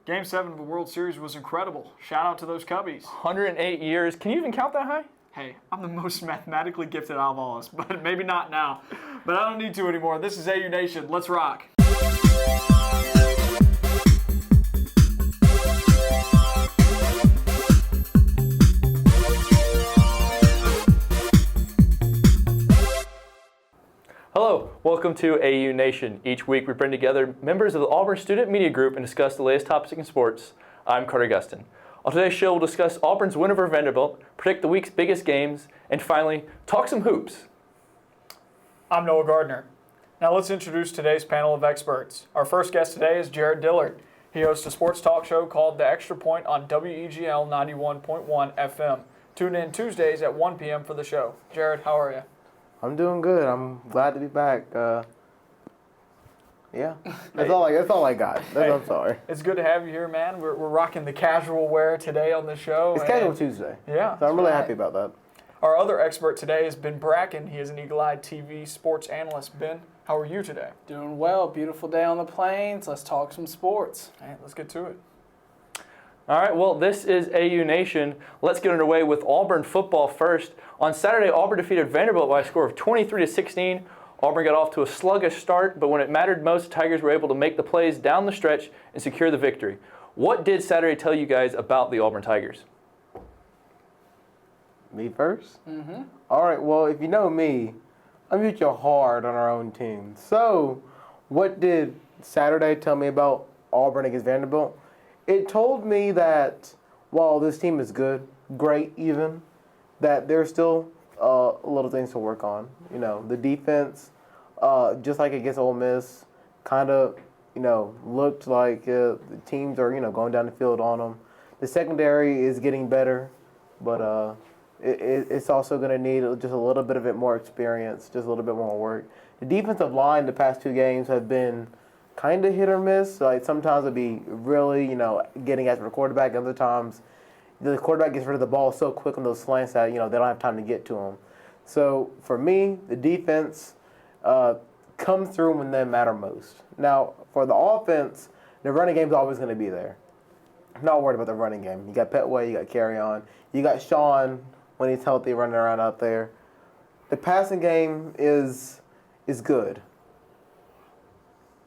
Game 7 of the World Series was incredible. Shout out to those Cubbies. 108 years. Can you even count that high? Hey, I'm the most mathematically gifted out of all of us, but maybe not now. But I don't need to anymore. This is AU Nation. Let's rock. Hello, welcome to AU Nation. Each week we bring together members of the Auburn Student Media Group and discuss the latest topics in sports. I'm Carter Gustin. On today's show, we'll discuss Auburn's win over Vanderbilt, predict the week's biggest games, and finally, talk some hoops. I'm Noah Gardner. Now let's introduce today's panel of experts. Our first guest today is Jared Dillard. He hosts a sports talk show called The Extra Point on WEGL 91.1 FM. Tune in Tuesdays at 1 p.m. for the show. Jared, how are you? I'm doing good. I'm glad to be back. Yeah, that's all I got. I'm sorry. It's good to have you here, man. We're rocking the casual wear today on the show. It's Casual Tuesday. Yeah. So I'm really happy about that. Our other expert today is Ben Bracken. He is an eagle-eyed TV sports analyst. Ben, how are you today? Doing well. Beautiful day on the plains. Let's talk some sports. All right, let's get to it. All right, well, this is AU Nation. Let's get underway with Auburn football first. On Saturday, Auburn defeated Vanderbilt by a score of 23-16. Auburn got off to a sluggish start, but when it mattered most, the Tigers were able to make the plays down the stretch and secure the victory. What did Saturday tell you guys about the Auburn Tigers? Me first? Mm-hmm. All right, well, if you know me, I'm usually hard on our own team. So what did Saturday tell me about Auburn against Vanderbilt? It told me that while this team is good, great even, that there's still little things to work on. You know, the defense, just like against Ole Miss, kind of, looked like the teams are, going down the field on them. The secondary is getting better, but it's also going to need just a little bit of it more experience, just a little bit more work. The defensive line the past two games have been kind of hit or miss. Like sometimes it'll be really, getting after the quarterback. Other times, the quarterback gets rid of the ball so quick on those slants that, they don't have time to get to them. So for me, the defense comes through when they matter most. Now, for the offense, the running game's always going to be there. I'm not worried about the running game. You got Petway, you got Carry On, you got Sean when he's healthy running around out there. The passing game is good.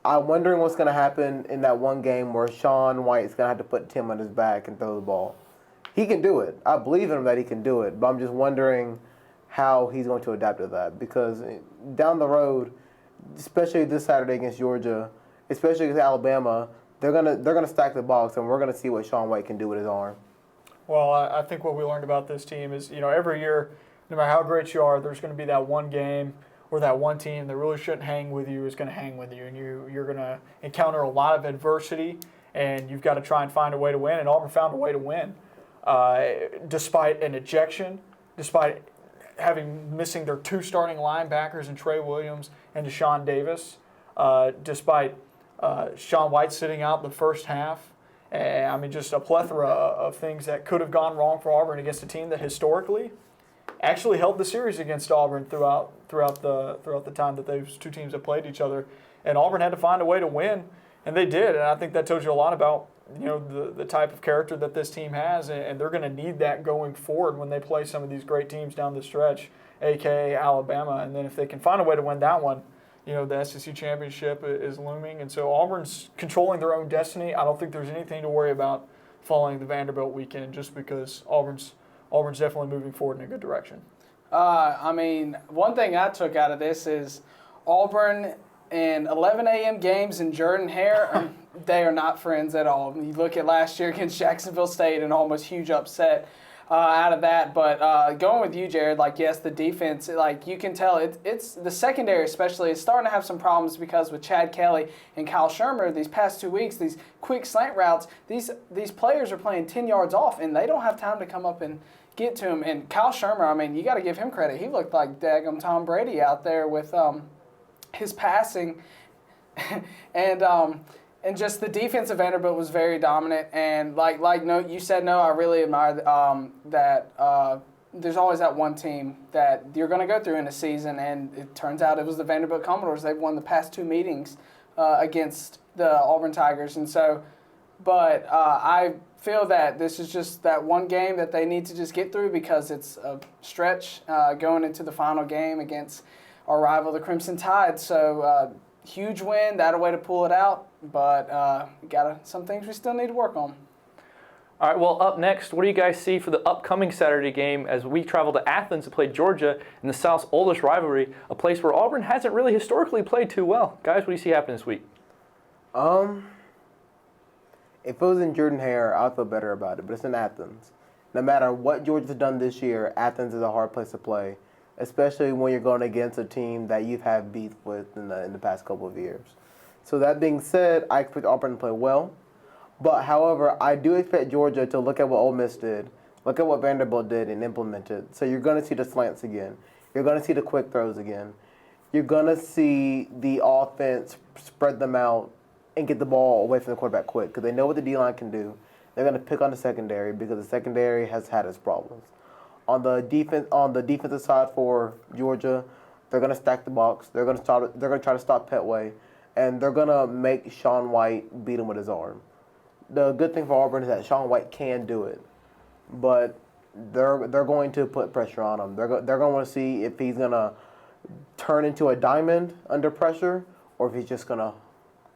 I'm wondering what's going to happen in that one game where Sean White's going to have to put Tim on his back and throw the ball. He can do it. I believe in him that he can do it, but I'm just wondering how he's going to adapt to that because down the road, especially this Saturday against Georgia, especially against Alabama, they're gonna stack the box, and we're going to see what Sean White can do with his arm. Well, I think what we learned about this team is, every year, no matter how great you are, there's going to be that one game or that one team that really shouldn't hang with you is going to hang with you, and you're going to encounter a lot of adversity, and you've got to try and find a way to win, and Auburn found a way to win. Despite an ejection, despite missing their two starting linebackers in Trey Williams and Deshaun Davis, despite Sean White sitting out the first half. Just a plethora of things that could have gone wrong for Auburn against a team that historically actually held the series against Auburn throughout the time that those two teams have played each other. And Auburn had to find a way to win, and they did. And I think that tells you a lot about the type of character that this team has, and they're going to need that going forward when they play some of these great teams down the stretch, a.k.a. Alabama. And then if they can find a way to win that one, the SEC championship is looming. And so Auburn's controlling their own destiny. I don't think there's anything to worry about following the Vanderbilt weekend just because Auburn's definitely moving forward in a good direction. One thing I took out of this is Auburn and 11 a.m. games in Jordan-Hare, they are not friends at all. You look at last year against Jacksonville State, an almost huge upset out of that. But going with you, Jared, yes, the defense, you can tell it's the secondary especially is starting to have some problems because with Chad Kelly and Kyle Shermer these past 2 weeks, these quick slant routes, these players are playing 10 yards off, and they don't have time to come up and get to him. And Kyle Shermer, you got to give him credit. He looked like daggum Tom Brady out there with his passing, and just the defense of Vanderbilt was very dominant. And you said, I really admire that there's always that one team that you're going to go through in a season, and it turns out it was the Vanderbilt Commodores. They've won the past two meetings against the Auburn Tigers, and so But I feel that this is just that one game that they need to just get through because it's a stretch going into the final game against our rival, the Crimson Tide. So huge win, that a way to pull it out. But some things we still need to work on. All right, well, up next, what do you guys see for the upcoming Saturday game as we travel to Athens to play Georgia in the South's oldest rivalry, a place where Auburn hasn't really historically played too well? Guys, what do you see happen this week? If it was in Jordan-Hare, I'd feel better about it, but it's in Athens. No matter what Georgia's done this year, Athens is a hard place to play, especially when you're going against a team that you've had beef with in the past couple of years. So that being said, I expect Auburn to play well. But, however, I do expect Georgia to look at what Ole Miss did, look at what Vanderbilt did and implement it. So you're going to see the slants again. You're going to see the quick throws again. You're going to see the offense spread them out and get the ball away from the quarterback quick because they know what the D-line can do. They're going to pick on the secondary because the secondary has had its problems. On the defensive side for Georgia, they're going to stack the box. They're going to try to stop Petway, and they're going to make Sean White beat him with his arm. The good thing for Auburn is that Sean White can do it, but they're going to put pressure on him. They're going to want to see if he's going to turn into a diamond under pressure or if he's just going to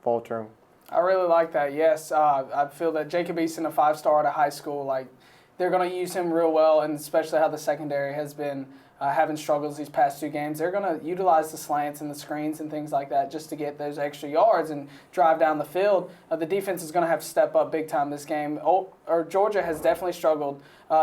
falter. I really like that, yes. I feel that Jacob Eason, a 5-star out of high school, they're going to use him real well, and especially how the secondary has been having struggles these past 2 games. They're going to utilize the slants and the screens and things like that just to get those extra yards and drive down the field. The defense is going to have to step up big time this game. Georgia has definitely struggled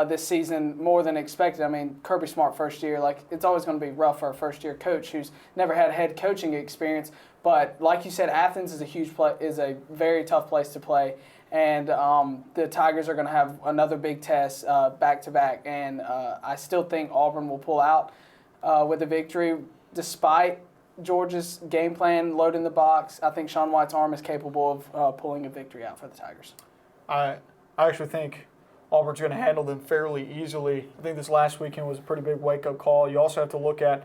this season more than expected. I mean, Kirby Smart first year, it's always going to be rough for a first-year coach who's never had head coaching experience. But like you said, Athens is a very tough place to play. And the Tigers are going to have another big test back-to-back. And I still think Auburn will pull out with a victory despite Georgia's game plan loading the box. I think Sean White's arm is capable of pulling a victory out for the Tigers. I actually think Auburn's going to handle them fairly easily. I think this last weekend was a pretty big wake-up call. You also have to look at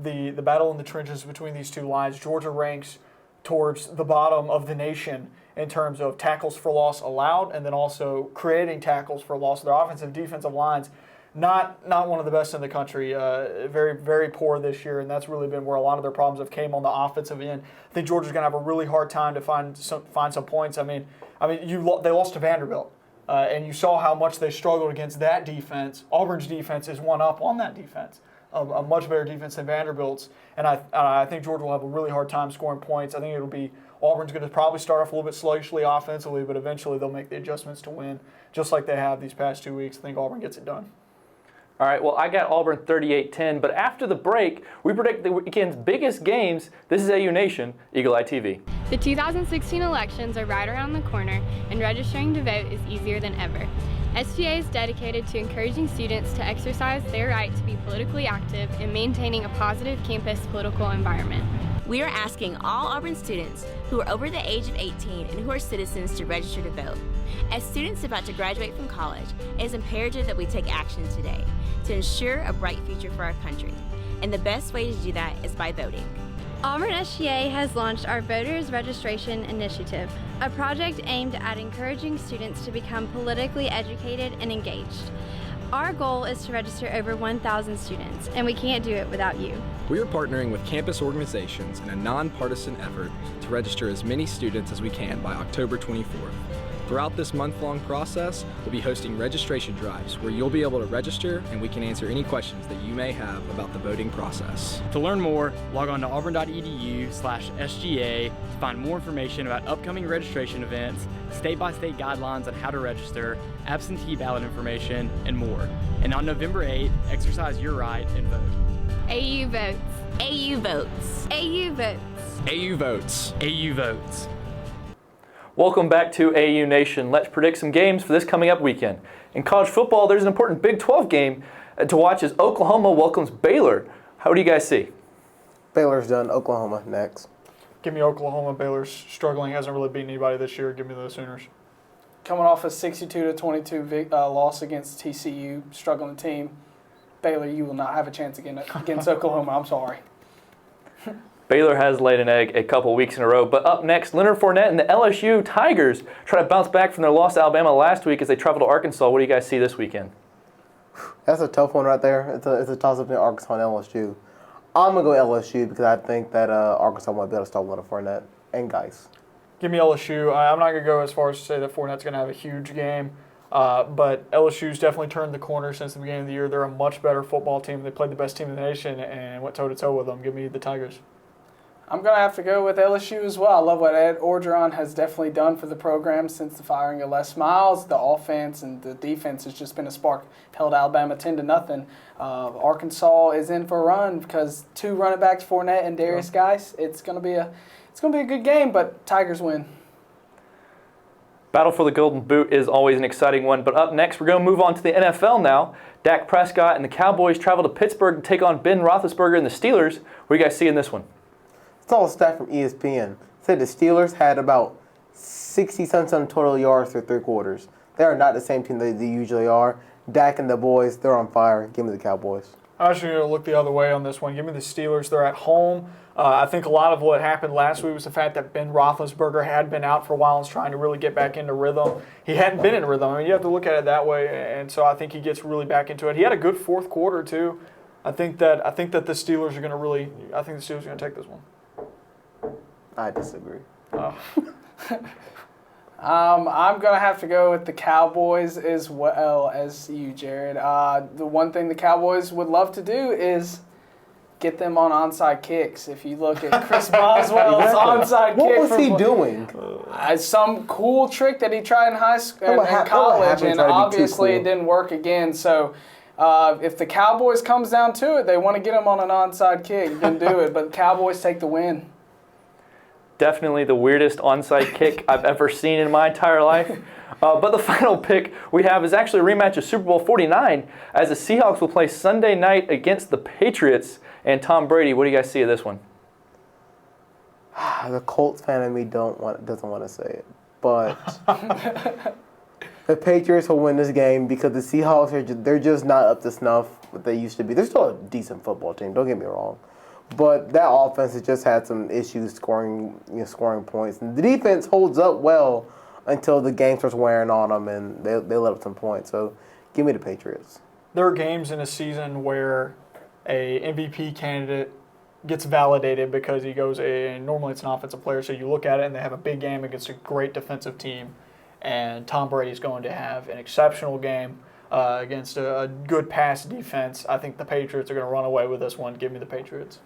the battle in the trenches between these 2 lines. Georgia ranks towards the bottom of the nation in terms of tackles for loss allowed and then also creating tackles for loss. Their offensive defensive lines, not one of the best in the country, very, very poor this year, and that's really been where a lot of their problems have came on the offensive end. I think Georgia's going to have a really hard time to find some points. They lost to Vanderbilt, and you saw how much they struggled against that defense. Auburn's defense is one up on that defense. A much better defense than Vanderbilt's, and I think Georgia will have a really hard time scoring points. I think Auburn's going to probably start off a little bit sluggishly offensively, but eventually they'll make the adjustments to win, just like they have these past 2 weeks. I think Auburn gets it done. All right, well, I got Auburn 38-10, but after the break, we predict the weekend's biggest games. This is AU Nation, Eagle Eye TV. The 2016 elections are right around the corner, and registering to vote is easier than ever. SGA is dedicated to encouraging students to exercise their right to be politically active and maintaining a positive campus political environment. We are asking all Auburn students who are over the age of 18 and who are citizens to register to vote. As students about to graduate from college, it is imperative that we take action today to ensure a bright future for our country. And the best way to do that is by voting. Auburn SGA has launched our Voters Registration Initiative, a project aimed at encouraging students to become politically educated and engaged. Our goal is to register over 1,000 students, and we can't do it without you. We are partnering with campus organizations in a nonpartisan effort to register as many students as we can by October 24th. Throughout this month-long process, we'll be hosting registration drives where you'll be able to register and we can answer any questions that you may have about the voting process. To learn more, log on to auburn.edu/SGA to find more information about upcoming registration events, state-by-state guidelines on how to register, absentee ballot information, and more. And on November 8th, exercise your right and vote. AU votes. AU votes. AU votes. AU votes. AU votes. Welcome back to AU Nation. Let's predict some games for this coming up weekend. In college football, there's an important Big 12 game to watch as Oklahoma welcomes Baylor. How do you guys see? Baylor's done. Oklahoma next. Give me Oklahoma. Baylor's struggling, hasn't really beaten anybody this year. Give me the Sooners. Coming off a 62-22 loss against TCU, struggling team. Baylor, you will not have a chance against Oklahoma. I'm sorry. Baylor has laid an egg a couple weeks in a row. But up next, Leonard Fournette and the LSU Tigers try to bounce back from their loss to Alabama last week as they travel to Arkansas. What do you guys see this weekend? That's a tough one right there. It's a toss-up between Arkansas and LSU. I'm going to go LSU because I think that Arkansas might be able to stop Leonard Fournette and Geis. Give me LSU. I'm not going to go as far as to say that Fournette's going to have a huge game, but LSU's definitely turned the corner since the beginning of the year. They're a much better football team. They played the best team in the nation and went toe-to-toe with them. Give me the Tigers. I'm going to have to go with LSU as well. I love what Ed Orgeron has definitely done for the program since the firing of Les Miles. The offense and the defense has just been a spark. Held Alabama 10-0. Arkansas is in for a run because 2 running backs, Fournette and Darius Geis. It's going to be a good game, but Tigers win. Battle for the Golden Boot is always an exciting one, but up next we're going to move on to the NFL now. Dak Prescott and the Cowboys travel to Pittsburgh to take on Ben Roethlisberger and the Steelers. What do you guys see in this one? It's all a stat from ESPN. Said the Steelers had about 60-some total yards through 3 quarters. They are not the same team that they usually are. Dak and the boys, they're on fire. Give me the Cowboys. I'm actually going to look the other way on this one. Give me the Steelers. They're at home. I think a lot of what happened last week was the fact that Ben Roethlisberger had been out for a while and was trying to really get back into rhythm. He hadn't been in rhythm. I mean, you have to look at it that way, and so I think he gets really back into it. He had a good 4th quarter too. I think that the Steelers are going to really. I think the Steelers are going to take this one. I disagree. I'm going to have to go with the Cowboys as well as you, Jared. The one thing the Cowboys would love to do is get them on onside kicks. If you look at Chris Boswell's onside what kick. What was he doing? Some cool trick that he tried in high school and college, and obviously it didn't work again. So if the Cowboys comes down to it, they want to get him on an onside kick. You can do it, but the Cowboys take the win. Definitely the weirdest onside kick I've ever seen in my entire life. But the final pick we have is actually a rematch of Super Bowl 49 as the Seahawks will play Sunday night against the Patriots and Tom Brady. What do you guys see of this one? The Colts fan in me doesn't want to say it, but the Patriots will win this game because the Seahawks they're just not up to snuff what they used to be. They're still a decent football team. Don't get me wrong. But that offense has just had some issues scoring points. And the defense holds up well until the game starts wearing on them and they let up some points. So give me the Patriots. There are games in a season where a MVP candidate gets validated because he goes and normally it's an offensive player. So you look at it and they have a big game against a great defensive team. And Tom Brady's going to have an exceptional game against a good pass defense. I think the Patriots are going to run away with this one. Give me the Patriots.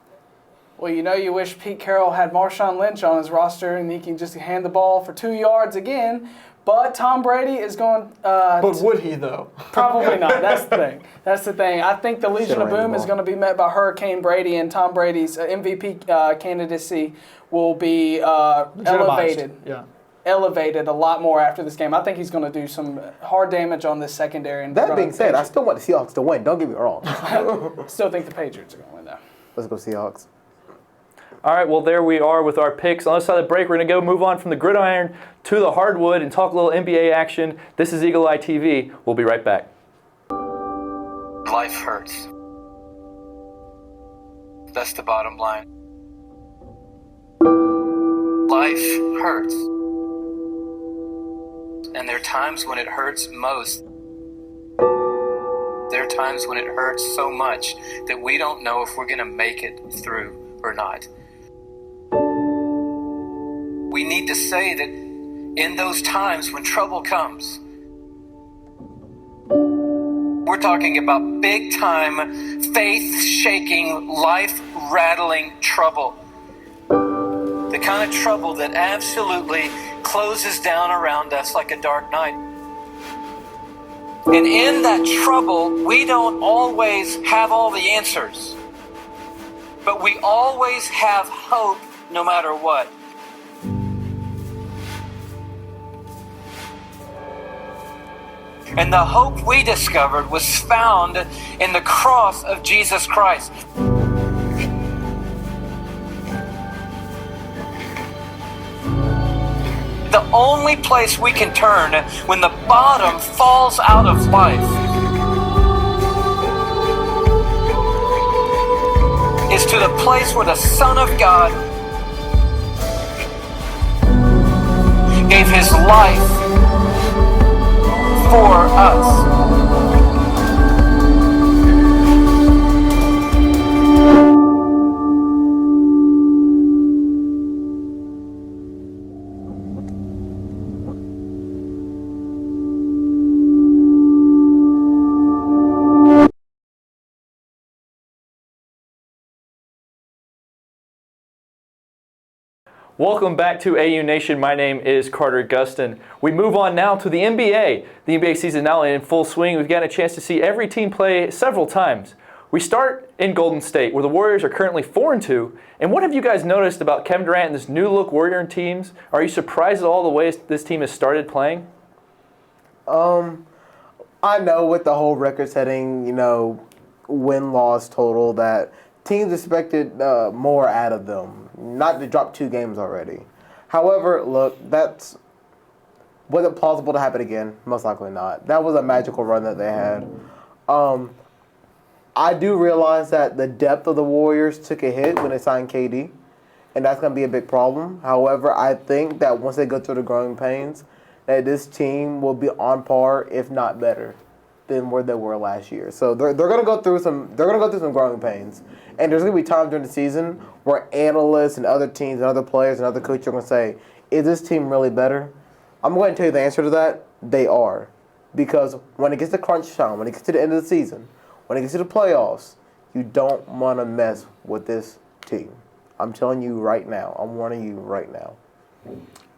Well, you wish Pete Carroll had Marshawn Lynch on his roster and he can just hand the ball for 2 yards again. But Tom Brady is going. But would he though? Probably not. That's the thing. I think the Legion of Boom is going to be met by Hurricane Brady, and Tom Brady's MVP candidacy will be elevated. Yeah. Elevated a lot more after this game. I think he's going to do some hard damage on this secondary. And that being said, I still want the Seahawks to win. Don't get me wrong. Still think the Patriots are going to win though. Let's go Seahawks. All right, well, there we are with our picks. On the other side of the break, we're going to move on from the gridiron to the hardwood and talk a little NBA action. This is Eagle Eye TV. We'll be right back. Life hurts. That's the bottom line. Life hurts. And there are times when it hurts most. There are times when it hurts so much that we don't know if we're going to make it through or not. We need to say that in those times when trouble comes, we're talking about big time, faith-shaking, life-rattling trouble. The kind of trouble that absolutely closes down around us like a dark night. And in that trouble, we don't always have all the answers. But we always have hope no matter what. And the hope we discovered was found in the cross of Jesus Christ. The only place we can turn when the bottom falls out of life is to the place where the Son of God gave his life for us. Welcome back to AU Nation. My name is Carter Gustin. We move on now to the NBA. The NBA season now in full swing. We've gotten a chance to see every team play several times. We start in Golden State, where the Warriors are currently 4-2. And what have you guys noticed about Kevin Durant and this new look Warrior teams? Are you surprised at all the ways this team has started playing? I know with the whole record-setting, win-loss total that teams expected more out of them. Not to drop 2 games already. However, look, was it plausible to happen again? Most likely not. That was a magical run that they had. I do realize that the depth of the Warriors took a hit when they signed KD, and that's going to be a big problem. However, I think that once they go through the growing pains, that this team will be on par, if not better, than where they were last year. So they're going to go through some growing pains. And there's going to be times during the season where analysts and other teams and other players and other coaches are going to say, is this team really better? I'm going to tell you the answer to that. They are. Because when it gets to crunch time, when it gets to the end of the season, when it gets to the playoffs, you don't want to mess with this team. I'm telling you right now. I'm warning you right now.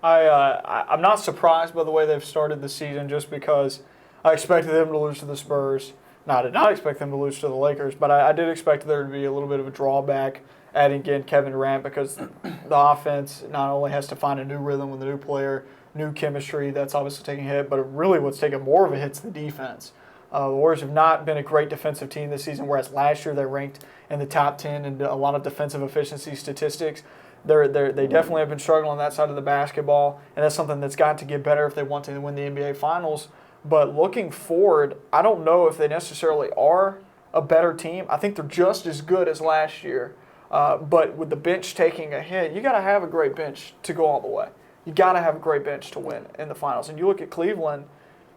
I'm not surprised by the way they've started the season just because I expected them to lose to the Spurs. No, I did not expect them to lose to the Lakers, but I did expect there to be a little bit of a drawback adding in Kevin Durant because the offense not only has to find a new rhythm with a new player, new chemistry, that's obviously taking a hit, but really what's taking more of a hit is the defense. The Warriors have not been a great defensive team this season, whereas last year they ranked in the top 10 in a lot of defensive efficiency statistics. They definitely have been struggling on that side of the basketball, and that's something that's got to get better if they want to win the NBA Finals. But looking forward, I don't know if they necessarily are a better team. I think they're just as good as last year. But with the bench taking a hit, you got to have a great bench to go all the way. You got to have a great bench to win in the finals. And you look at Cleveland,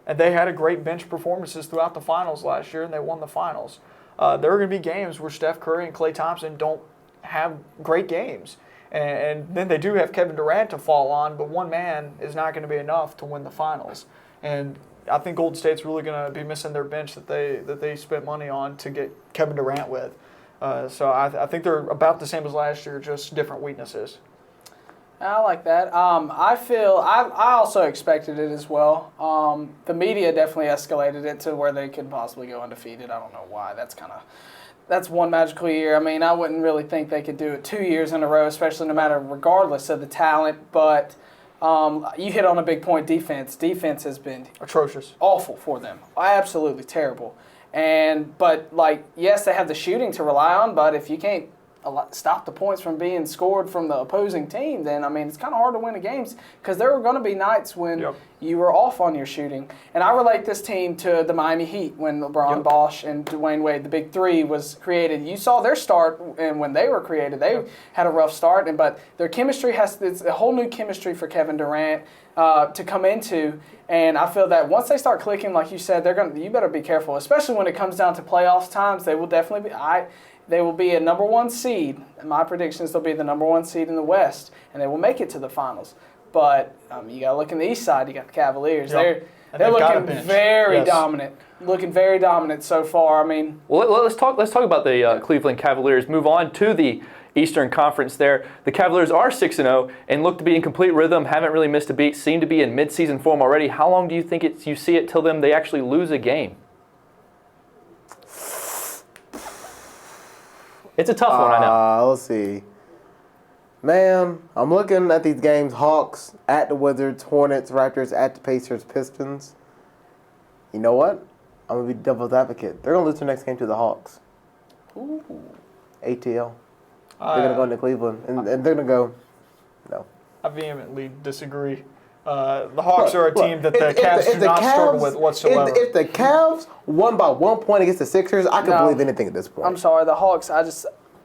and they had a great bench performances throughout the finals last year, and they won the finals. There are going to be games where Steph Curry and Klay Thompson don't have great games. And then they do have Kevin Durant to fall on, but one man is not going to be enough to win the finals. And I think Golden State's really going to be missing their bench that they spent money on to get Kevin Durant with. So I think they're about the same as last year, just different weaknesses. I like that. I also expected it as well. The media definitely escalated it to where they could possibly go undefeated. I don't know why. That's one magical year. I mean, I wouldn't really think they could do it 2 years in a row, especially regardless of the talent. But you hit on a big point, defense. Defense has been atrocious, awful for them, absolutely terrible. But yes, they have the shooting to rely on, but if you can't stop the points from being scored from the opposing team, then it's kind of hard to win the games because there were going to be nights when you were off on your shooting. And I relate this team to the Miami Heat when LeBron, Bosh, and Dwayne Wade, the big three, was created. You saw their start, and when they were created, they had a rough start. But their chemistry it's a whole new chemistry for Kevin Durant to come into. And I feel that once they start clicking, like you said, you better be careful, especially when it comes down to playoffs times. They will definitely be. They will be a number 1 seed. My prediction is they'll be the number 1 seed in the West, and they will make it to the finals. But you got to look in the East side. You got the Cavaliers. They're looking very dominant. Looking very dominant so far. Well, let's talk about the Cleveland Cavaliers. Move on to the Eastern Conference there. The Cavaliers are 6-0 and look to be in complete rhythm, haven't really missed a beat, seem to be in mid-season form already. How long do you think you see it till they actually lose a game? It's a tough one, I know. Let's see. Man, I'm looking at these games. Hawks at the Wizards, Hornets, Raptors at the Pacers, Pistons. You know what? I'm going to be devil's advocate. They're going to lose their next game to the Hawks. Ooh. ATL. They're going to go into Cleveland, and they're going to go, no. I vehemently disagree. The Hawks are a team that the Cavs do not struggle with whatsoever. If the Cavs won by 1 point against the Sixers, I could believe anything at this point. I'm sorry, the Hawks,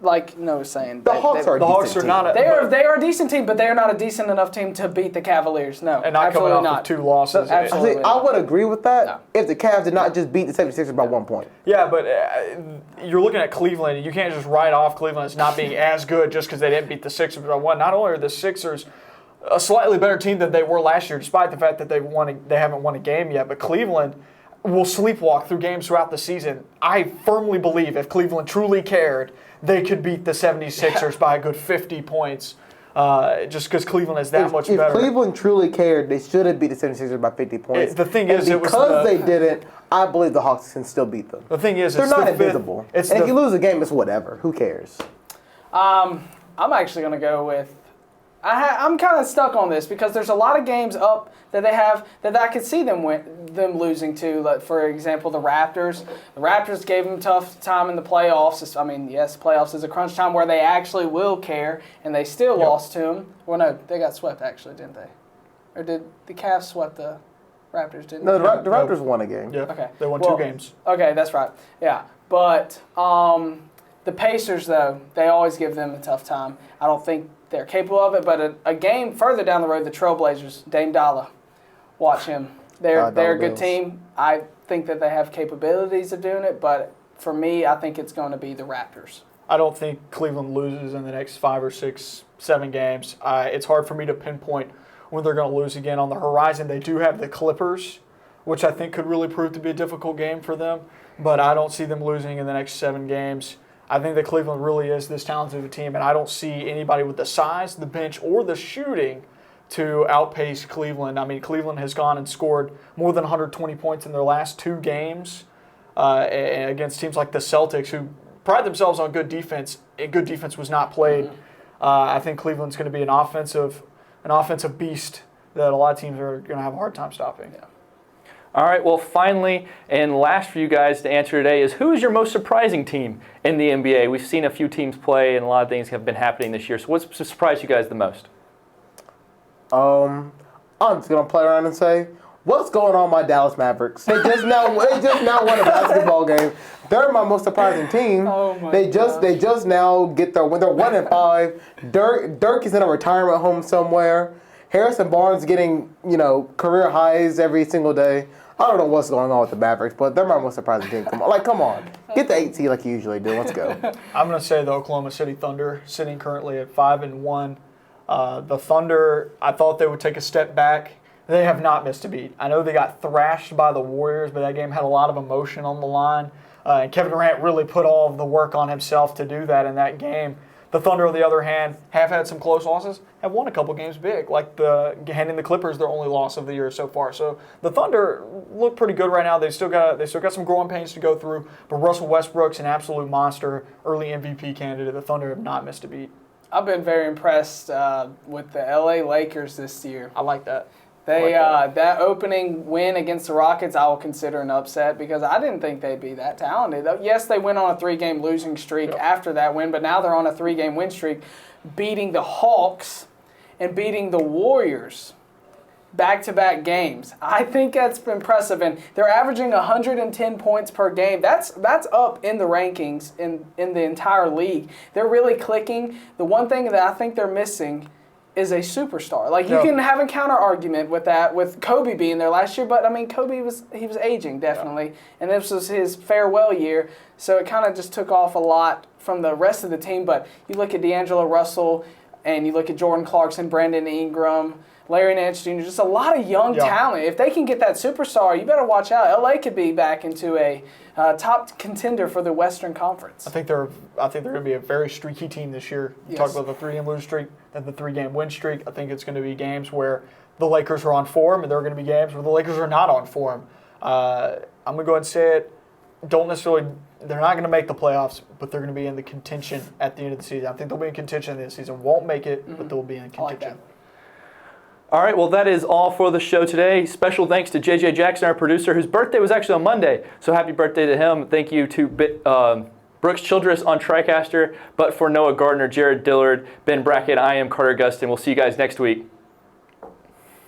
like Noah was saying, The Hawks are a the Hawks decent are not team. a, they are a decent team, but they are not a decent enough team to beat the Cavaliers. No, and not absolutely coming off not. of 2 losses. Absolutely. See, I would agree with that No. if the Cavs did not just beat the 76ers by 1 point. Yeah, but you're looking at Cleveland, and you can't just write off Cleveland as not being as good just because they didn't beat the Sixers by 1. Not only are the Sixers a slightly better team than they were last year, despite the fact that they haven't won a game yet, but Cleveland will sleepwalk through games throughout the season. I firmly believe if Cleveland truly cared, they could beat the 76ers by a good 50 points. Just because Cleveland is that much If better. Cleveland truly cared, they should have beat the 76ers by 50 points. The thing and is, it was because they didn't, I believe the Hawks can still beat them. The thing is, They're it's not the fifth- invisible. It's And the, if you lose a game, it's whatever. Who cares? I'm actually going to go with. I'm kind of stuck on this because there's a lot of games up that they have that I could see them losing to. Like, for example, the Raptors. The Raptors gave them a tough time in the playoffs. I mean, yes, playoffs is a crunch time where they actually will care, and they still lost to them. Well, no, they got swept actually, didn't they? Or did the Cavs sweep the Raptors? Didn't No, they? the Raptors won a game. yeah, Okay. they won Well, 2 games. Okay, that's right. Yeah, but the Pacers, though, they always give them a tough time. I don't think they're capable of it, but a game further down the road, the Trailblazers, Dame Dollar, watch him. They're a good Bills. team. I think that they have capabilities of doing it, but for me, I think it's going to be the Raptors. I don't think Cleveland loses in the next 5 or 6, 7 games. It's hard for me to pinpoint when they're going to lose again. On the horizon, they do have the Clippers, which I think could really prove to be a difficult game for them, but I don't see them losing in the next 7 games. I think that Cleveland really is this talented of a team, and I don't see anybody with the size, the bench, or the shooting to outpace Cleveland. I mean, Cleveland has gone and scored more than 120 points in their last 2 games against teams like the Celtics, who pride themselves on good defense. Good defense was not played. I think Cleveland's going to be an offensive beast that a lot of teams are going to have a hard time stopping. Yeah. All right, well, finally, and last for you guys to answer today is, who is your most surprising team in the NBA? We've seen a few teams play, and a lot of things have been happening this year. So what's surprised you guys the most? I'm just gonna play around and say, what's going on, my Dallas Mavericks? They just now won a basketball game. They're my most surprising team. Oh my they just now get their win. They're 1-5. Dirk is in a retirement home somewhere. Harrison Barnes getting career highs every single day. I don't know what's going on with the Mavericks, but they're my most surprising team. Come on, get the 8 seed like you usually do. Let's go. I'm going to say the Oklahoma City Thunder, sitting currently at 5-1. The Thunder, I thought they would take a step back. They have not missed a beat. I know they got thrashed by the Warriors, but that game had a lot of emotion on the line. And Kevin Durant really put all of the work on himself to do that in that game. The Thunder, on the other hand, have had some close losses, have won a couple games big, like handing the Clippers their only loss of the year so far. So the Thunder look pretty good right now. They still got some growing pains to go through, but Russell Westbrook's an absolute monster, early MVP candidate. The Thunder have not missed a beat. I've been very impressed with the LA Lakers this year. I like that. That opening win against the Rockets, I will consider an upset because I didn't think they'd be that talented. Yes, they went on a 3-game losing streak after that win, but now they're on a 3-game win streak, beating the Hawks and beating the Warriors back-to-back games. I think that's impressive, and they're averaging 110 points per game. That's up in the rankings in the entire league. They're really clicking. The one thing that I think they're missing is a superstar. Like, you can have a counter argument with that, with Kobe being there last year, but I mean, Kobe was aging definitely, and this was his farewell year, so it kind of just took off a lot from the rest of the team. But you look at D'Angelo Russell, and you look at Jordan Clarkson, Brandon Ingram, Larry Nance Jr., just a lot of young talent. If they can get that superstar, you better watch out. LA could be back into a top contender for the Western Conference. I think they're going to be a very streaky team this year. You talk about the 3-game losing streak and the 3-game win streak. I think it's going to be games where the Lakers are on form, and there are going to be games where the Lakers are not on form. I'm going to go ahead and say it. They're not going to make the playoffs, but they're going to be in the contention at the end of the season. I think they'll be in contention at the end of the season. Won't make it, but they'll be in contention. I like that. All right, well, that is all for the show today. Special thanks to JJ Jackson, our producer, whose birthday was actually on Monday. So happy birthday to him. Thank you to Brooks Childress on TriCaster. But for Noah Gardner, Jared Dillard, Ben Brackett, I am Carter Gustin. We'll see you guys next week.